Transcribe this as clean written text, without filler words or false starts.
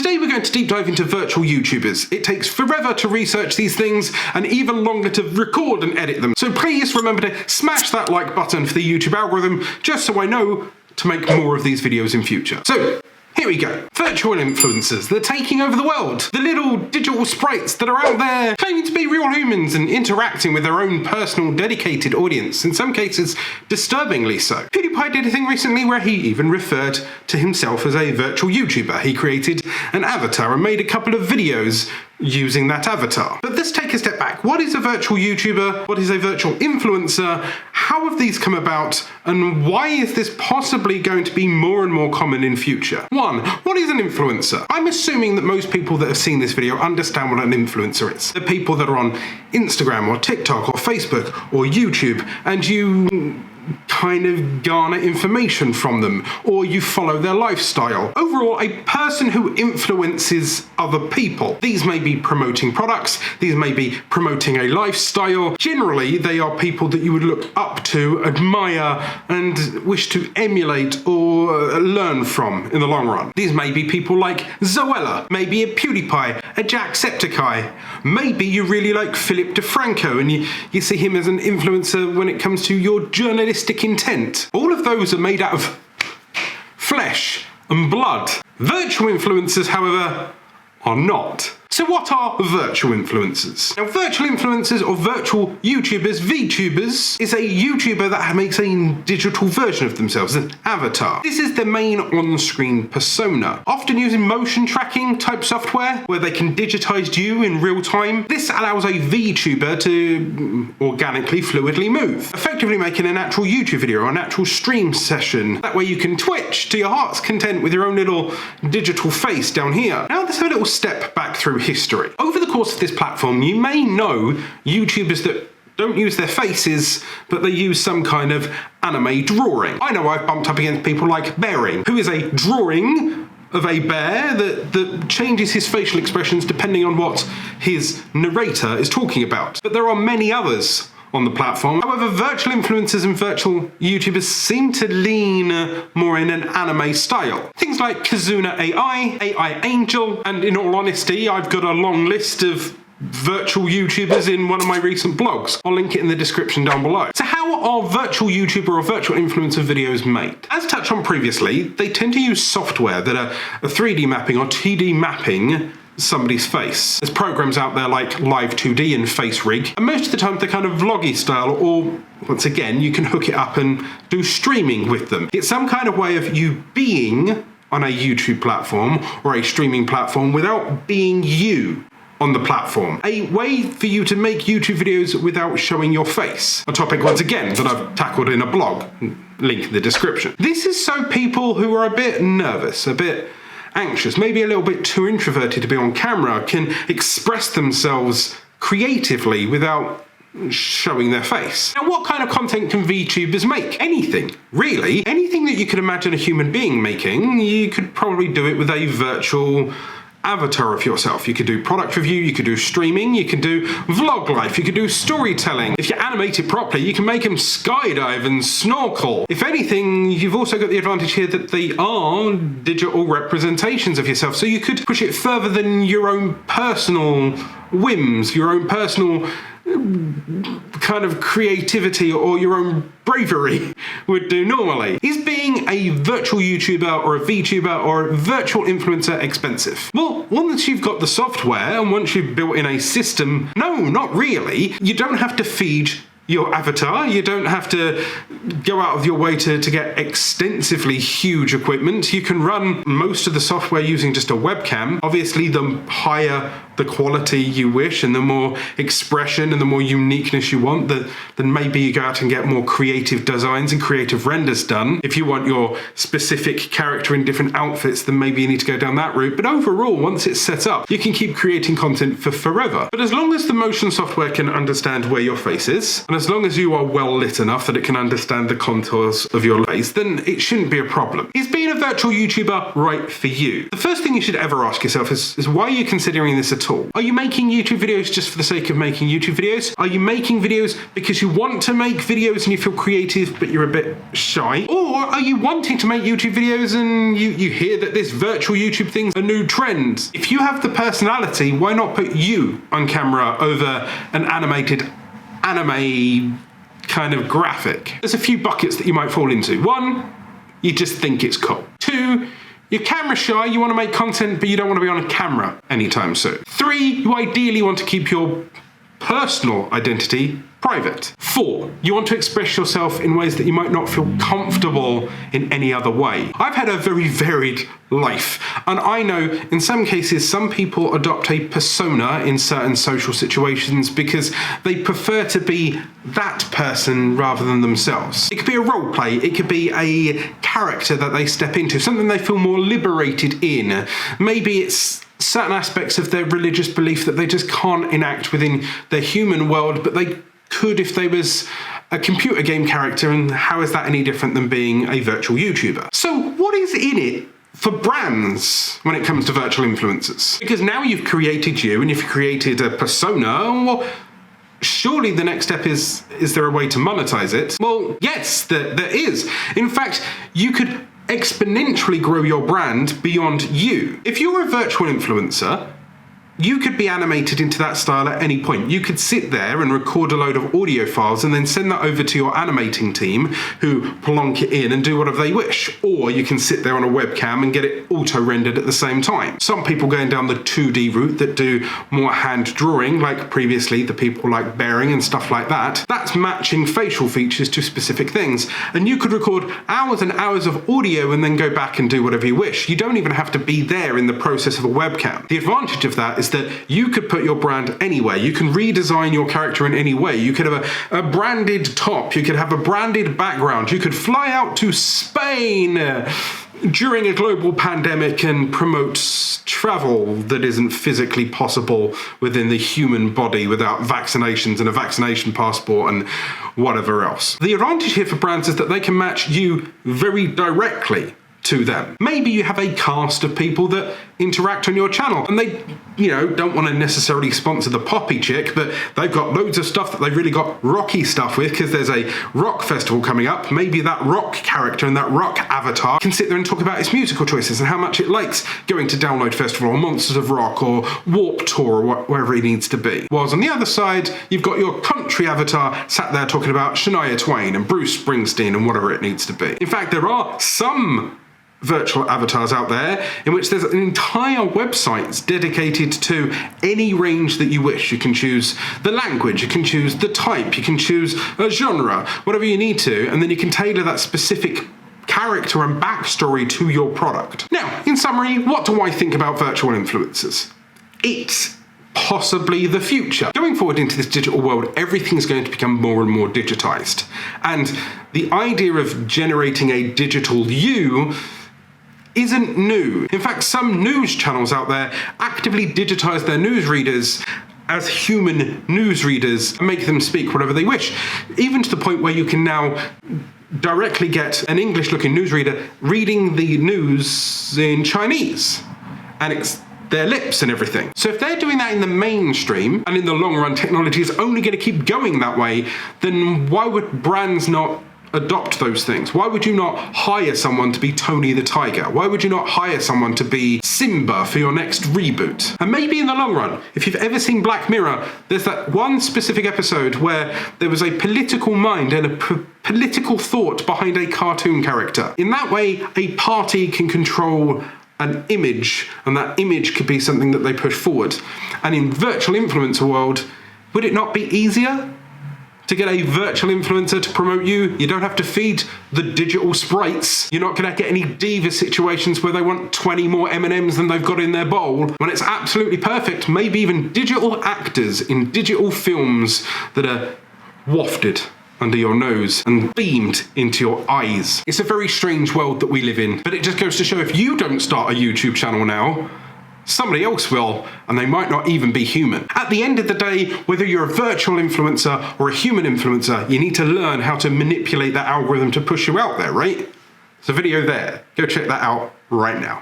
Today we're going to deep dive into virtual YouTubers. It takes forever to research these things and even longer to record and edit them. So please remember to smash that like button for the YouTube algorithm, just so I know to make more of these videos in future. So here we go. Virtual influencers. They're taking over the world. The little digital sprites that are out there claiming to be real humans and interacting with their own personal dedicated audience, in some cases disturbingly so. PewDiePie did a thing recently where he even referred to himself as a virtual YouTuber. He created an avatar and made a couple of videos using that avatar. But let's take a step back. What is a virtual YouTuber? What is a virtual influencer? How have these come about? And why is this possibly going to be more and more common in future? 1. What is an influencer? I'm assuming that most people that have seen this video understand what an influencer is. The people that are on Instagram or TikTok or Facebook or YouTube, and you kind of garner information from them, or you follow their lifestyle. Overall, a person who influences other people. These may be promoting products, these may be promoting a lifestyle. Generally, they are people that you would look up to, admire, and wish to emulate or learn from in the long run. These may be people like Zoella, maybe a PewDiePie, a Jacksepticeye. Maybe you really like Philip DeFranco and you see him as an influencer when it comes to your journalistic intent. All of those are made out of flesh and blood. Virtual influencers, however, are not. So what are virtual influencers? Now, virtual influencers or virtual YouTubers, VTubers, is a YouTuber that makes a digital version of themselves, an avatar. This is their main on-screen persona, often using motion tracking type software where they can digitize you in real time. This allows a VTuber to organically, fluidly move, effectively making a natural YouTube video or a natural stream session. That way you can twitch to your heart's content with your own little digital face down here. Now let's have a little step back through history. Over the course of this platform, you may know YouTubers that don't use their faces, but they use some kind of anime drawing. I know I've bumped up against people like Bearing, who is a drawing of a bear that changes his facial expressions depending on what his narrator is talking about. But there are many others on the platform. However, virtual influencers and virtual YouTubers seem to lean more in an anime style. Things like Kazuna AI, AI Angel, and in all honesty, I've got a long list of virtual YouTubers in one of my recent blogs. I'll link it in the description down below. So how are virtual YouTuber or virtual influencer videos made? As touched on previously, they tend to use software that are a 3D mapping or 2D mapping somebody's face. There's programs out there like Live2D and FaceRig, and most of the time they're kind of vloggy style, or once again, you can hook it up and do streaming with them. It's some kind of way of you being on a YouTube platform or a streaming platform without being you on the platform. A way for you to make YouTube videos without showing your face. A topic, once again, that I've tackled in a blog, link in the description. This is so people who are a bit nervous, a bit anxious, maybe a little bit too introverted to be on camera, can express themselves creatively without showing their face. Now, what kind of content can VTubers make? Anything, really. Anything that you could imagine a human being making, you could probably do it with a virtual avatar of yourself. You could do product review, you could do streaming, you could do vlog life, you could do storytelling. If you animate it properly, you can make them skydive and snorkel. If anything, you've also got the advantage here that they are digital representations of yourself, so you could push it further than your own personal whims, your own personal kind of creativity or your own bravery would do normally. Is being a virtual YouTuber or a VTuber or a virtual influencer expensive? Well, once you've got the software and once you've built in a system, no, not really. You don't have to feed your avatar, you don't have to go out of your way to get extensively huge equipment. You can run most of the software using just a webcam. Obviously, the higher the quality you wish and the more expression and the more uniqueness you want, then maybe you go out and get more creative designs and creative renders done. If you want your specific character in different outfits, then maybe you need to go down that route. But overall, once it's set up, you can keep creating content for forever. But as long as the motion software can understand where your face is, and as long as you are well lit enough that it can understand the contours of your face, then it shouldn't be a problem. Is being a virtual YouTuber right for you? The first thing you should ever ask yourself is why are you considering this at at all? Are you making YouTube videos just for the sake of making YouTube videos? Are you making videos because you want to make videos and you feel creative but you're a bit shy? Or are you wanting to make YouTube videos and you hear that this virtual YouTube thing's a new trend? If you have the personality, why not put you on camera over an animated anime kind of graphic? There's a few buckets that you might fall into. One, you just think it's cool. Two, you're camera shy, you want to make content, but you don't want to be on a camera anytime soon. Three, you ideally want to keep your personal identity private. Four, you want to express yourself in ways that you might not feel comfortable in any other way. I've had a very varied life, and I know in some cases some people adopt a persona in certain social situations because they prefer to be that person rather than themselves. It could be a role play, it could be a character that they step into, something they feel more liberated in. Maybe it's certain aspects of their religious belief that they just can't enact within their human world, but they could if they was a computer game character, and how is that any different than being a virtual YouTuber? So what is in it for brands when it comes to virtual influencers? Because now you've created you and you've created a persona, well, surely the next step is there a way to monetize it? Well, yes, there is. In fact, you could exponentially grow your brand beyond you. If you're a virtual influencer, you could be animated into that style at any point. You could sit there and record a load of audio files and then send that over to your animating team who plonk it in and do whatever they wish. Or you can sit there on a webcam and get it auto-rendered at the same time. Some people going down the 2D route that do more hand drawing, like previously the people like Bearing and stuff like that. That's matching facial features to specific things. And you could record hours and hours of audio and then go back and do whatever you wish. You don't even have to be there in the process of a webcam. The advantage of that is that you could put your brand anywhere. You can redesign your character in any way. You could have a branded top. You could have a branded background. You could fly out to Spain during a global pandemic and promote travel that isn't physically possible within the human body without vaccinations and a vaccination passport and whatever else. The advantage here for brands is that they can match you very directly to them. Maybe you have a cast of people that interact on your channel and they, don't want to necessarily sponsor the poppy chick, but they've got loads of stuff that they've really got rocky stuff with because there's a rock festival coming up. Maybe that rock character and that rock avatar can sit there and talk about its musical choices and how much it likes going to Download Festival or Monsters of Rock or Warped Tour or wherever it needs to be. Whilst on the other side, you've got your country avatar sat there talking about Shania Twain and Bruce Springsteen and whatever it needs to be. In fact, there are some virtual avatars out there in which there's an entire website dedicated to any range that you wish. You can choose the language, you can choose the type, you can choose a genre, whatever you need to, and then you can tailor that specific character and backstory to your product. Now, in summary, what do I think about virtual influencers? It's possibly the future. Going forward into this digital world, everything's going to become more and more digitized. And the idea of generating a digital you isn't new. In fact, some news channels out there actively digitize their newsreaders as human newsreaders and make them speak whatever they wish, even to the point where you can now directly get an English-looking newsreader reading the news in Chinese, and it's their lips and everything. So if they're doing that in the mainstream, and in the long run technology is only going to keep going that way, then why would brands not adopt those things? Why would you not hire someone to be Tony the Tiger? Why would you not hire someone to be Simba for your next reboot? And maybe in the long run, if you've ever seen Black Mirror, there's that one specific episode where there was a political mind and a political thought behind a cartoon character. In that way, a party can control an image, and that image could be something that they push forward. And in virtual influencer world, would it not be easier to get a virtual influencer to promote you? You don't have to feed the digital sprites. You're not gonna get any diva situations where they want 20 more M&Ms than they've got in their bowl, when it's absolutely perfect. Maybe even digital actors in digital films that are wafted under your nose and beamed into your eyes. It's a very strange world that we live in, but it just goes to show if you don't start a YouTube channel now, somebody else will, and they might not even be human. At the end of the day, whether you're a virtual influencer or a human influencer, you need to learn how to manipulate that algorithm to push you out there, right? There's a video there. Go check that out right now.